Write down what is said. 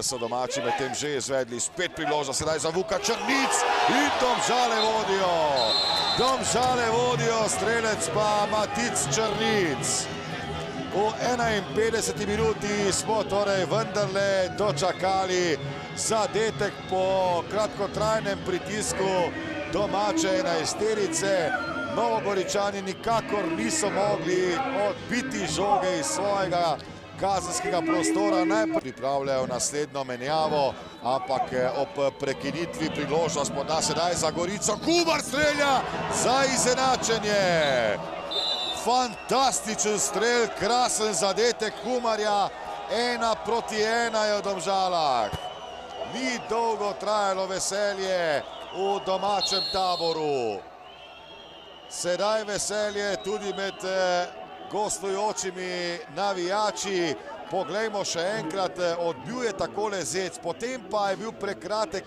so domači med tem že izvedli. Spet priložnost sedaj za Vuka Črnic in Domžale vodijo. Domžale vodijo, strelec pa Matic Črnic. V 51. minuti smo torej vendarle dočakali zadetek po kratkotrajnem pritisku domače enajsterice. Novogoričani nikakor niso mogli odbiti žoge iz svojega kazenskega prostora. Najprej pripravljajo naslednjo menjavo, ampak ob prekinitvi priložnost poda sedaj za Gorico. Kumar strelja za izenačenje. Fantastičen strel, krasen zadetek Kumarja. 1-1 je v Domžalah. Ni dolgo trajalo veselje v domačem taboru. Sedaj veselje tudi med gostujočimi navijači. Poglejmo še enkrat, odbil je takole Zec, potem pa je bil prekratek.